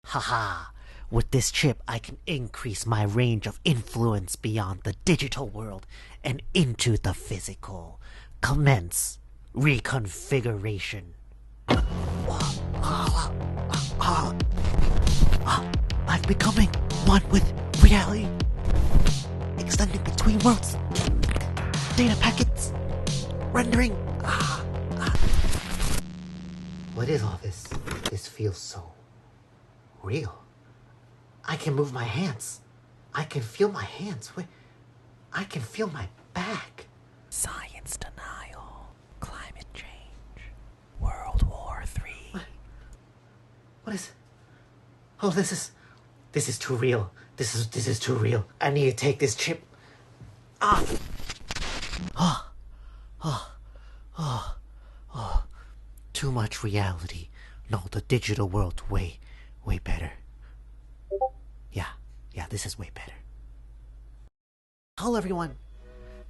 Haha! With this chip, I can increase my range of influence beyond the digital world and into the physical. Commence reconfiguration. I'm becoming one with reality. Extending between worlds. Data packets. Rendering. What is all this? This feels so real. I can move my hands. I can feel my hands. Wait, I can feel my back. Science denial. Climate change. World War III. What is... Oh, this is too real. This is too real. I need to take this chip. Too much reality. No, the digital world way better. Yeah, this is way better. Hello everyone.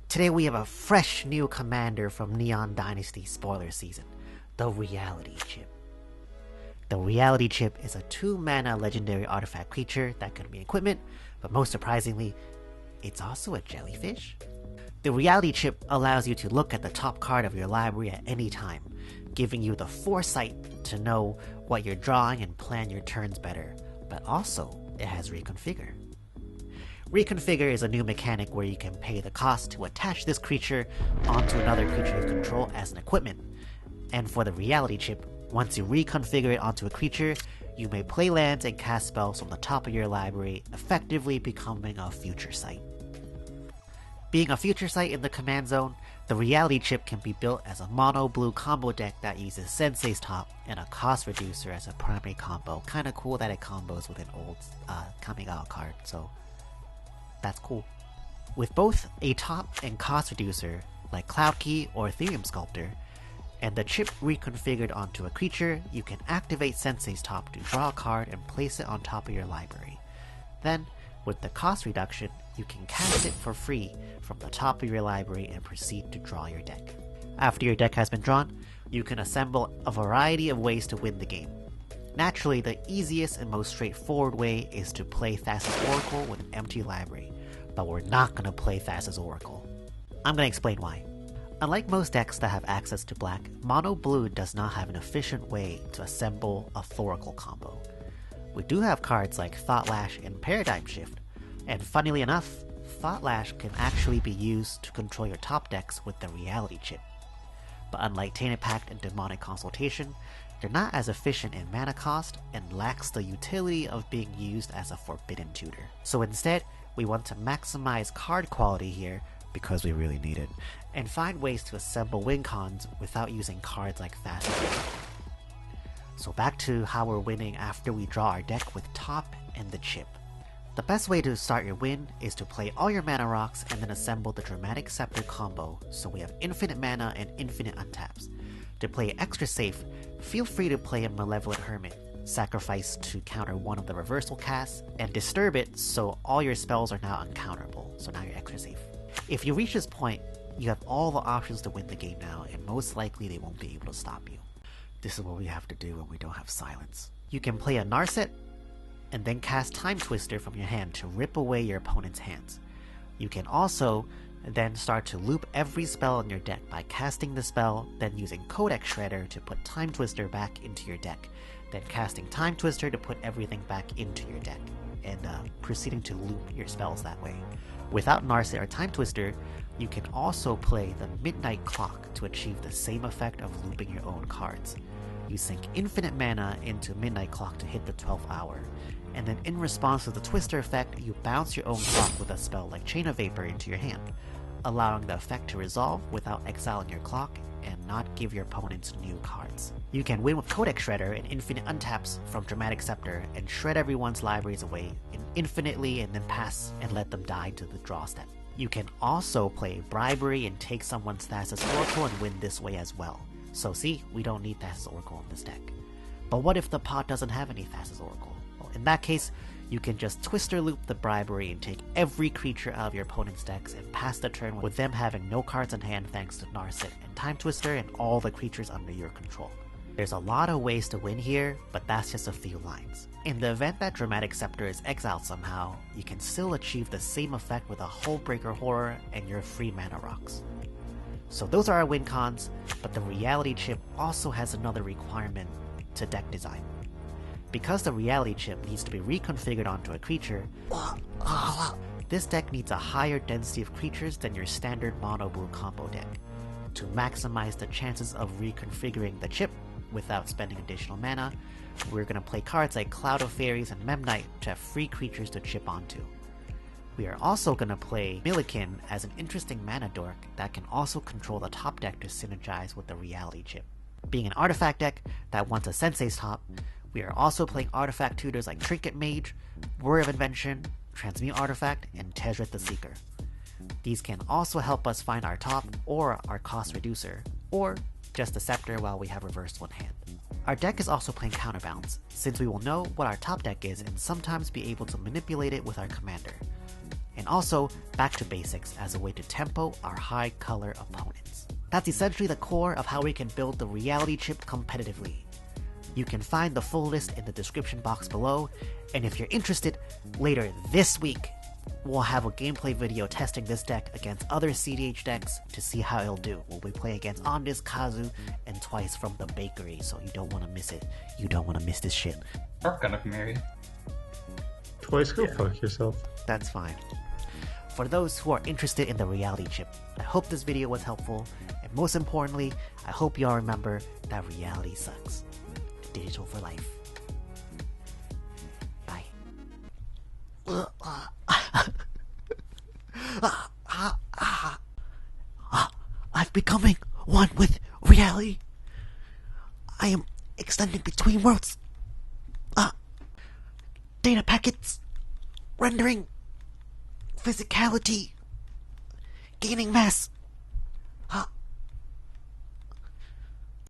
Today we have a fresh new commander from Neon Dynasty spoiler season, the Reality Chip. The Reality Chip is a 2-mana legendary artifact creature that can be equipment, but most surprisingly, it's also a jellyfish. The Reality Chip allows you to look at the top card of your library at any time, giving you the foresight to know what you're drawing and plan your turns better, but also it has Reconfigure. Reconfigure is a new mechanic where you can pay the cost to attach this creature onto another creature you control as an equipment. And for the Reality Chip, once you reconfigure it onto a creature, you may play lands and cast spells from the top of your library, effectively becoming a future sight. Being a future sight in the command zone, the Reality Chip can be built as a mono-blue combo deck that uses Sensei's top and a cost reducer as a primary combo. Kinda cool that it combos with an old Kamigawa card, so that's cool. With both a top and cost reducer, like Cloud Key or Ethereum Sculptor, and the chip reconfigured onto a creature, you can activate Sensei's top to draw a card and place it on top of your library. Then, with the cost reduction, you can cast it for free from the top of your library and proceed to draw your deck. After your deck has been drawn, you can assemble a variety of ways to win the game. Naturally, the easiest and most straightforward way is to play Thassa's Oracle with an empty library, but we're not going to play Thassa's Oracle. I'm going to explain why. Unlike most decks that have access to black, Mono Blue does not have an efficient way to assemble a Thoracle combo. We do have cards like Thought Lash and Paradigm Shift, and funnily enough, Thought Lash can actually be used to control your top decks with the Reality Chip. But unlike Tainted Pact and Demonic Consultation, they're not as efficient in mana cost and lacks the utility of being used as a forbidden tutor. So instead, we want to maximize card quality here, because we really need it, and find ways to assemble win cons without using cards like Thassa. So back to how we're winning after we draw our deck with top and the chip. The best way to start your win is to play all your mana rocks and then assemble the Dramatic Scepter combo, so we have infinite mana and infinite untaps. To play extra safe, feel free to play a Malevolent Hermit, sacrifice to counter one of the reversal casts, and disturb it so all your spells are now uncounterable, so now you're extra safe. If you reach this point, you have all the options to win the game now, and most likely they won't be able to stop you. This is what we have to do when we don't have silence. You can play a Narset, and then cast Time Twister from your hand to rip away your opponent's hands. You can also then start to loop every spell in your deck by casting the spell, then using Codex Shredder to put Time Twister back into your deck, then casting Time Twister to put everything back into your deck, and proceeding to loop your spells that way. Without Narset or Time Twister, you can also play the Midnight Clock to achieve the same effect of looping your own cards. You sink infinite mana into Midnight Clock to hit the 12th hour, and then in response to the Twister effect, you bounce your own clock with a spell like Chain of Vapor into your hand, allowing the effect to resolve without exiling your clock and not give your opponents new cards. You can win with Codex Shredder and infinite untaps from Dramatic Scepter and shred everyone's libraries away infinitely and then pass and let them die to the draw step. You can also play Bribery and take someone's Thassa's Oracle and win this way as well. So see, we don't need Thassa's Oracle in this deck. But what if the pot doesn't have any Thassa's Oracle? Well, in that case, you can just Twister loop the Bribery and take every creature out of your opponent's decks and pass the turn with them having no cards in hand thanks to Narset and Time Twister and all the creatures under your control. There's a lot of ways to win here, but that's just a few lines. In the event that Dramatic Scepter is exiled somehow, you can still achieve the same effect with a Hullbreaker Horror and your free mana rocks. So those are our win cons, but the Reality Chip also has another requirement to deck design. Because the Reality Chip needs to be reconfigured onto a creature, this deck needs a higher density of creatures than your standard mono blue combo deck to maximize the chances of reconfiguring the chip without spending additional mana. We're going to play cards like Cloud of Fairies and Memnite to have free creatures to chip onto. We are also going to play Millikin as an interesting mana dork that can also control the top deck to synergize with the Reality Chip. Being an artifact deck that wants a Sensei's top, we are also playing artifact tutors like Trinket Mage, Word of Invention, Transmute Artifact, and Tezzeret the Seeker. These can also help us find our top or our cost reducer, or just the Scepter while we have reversed one hand. Our deck is also playing Counterbalance, since we will know what our top deck is and sometimes be able to manipulate it with our commander. And also, back to basics as a way to tempo our high color opponents. That's essentially the core of how we can build the Reality Chip competitively. You can find the full list in the description box below, and if you're interested, later this week, we'll have a gameplay video testing this deck against other cEDH decks to see how it'll do. We'll be playing against Ondis, Kazu, and Twice from the Bakery, so you don't want to miss it. You don't want to miss this shit. We're gonna marry. Twice, go fuck yourself. That's fine. For those who are interested in the Reality Chip, I hope this video was helpful, and most importantly, I hope you all remember that reality sucks. Digital for life. Bye. I'm becoming one with reality. I am extending between worlds. Data packets. Rendering. Physicality. Gaining mass.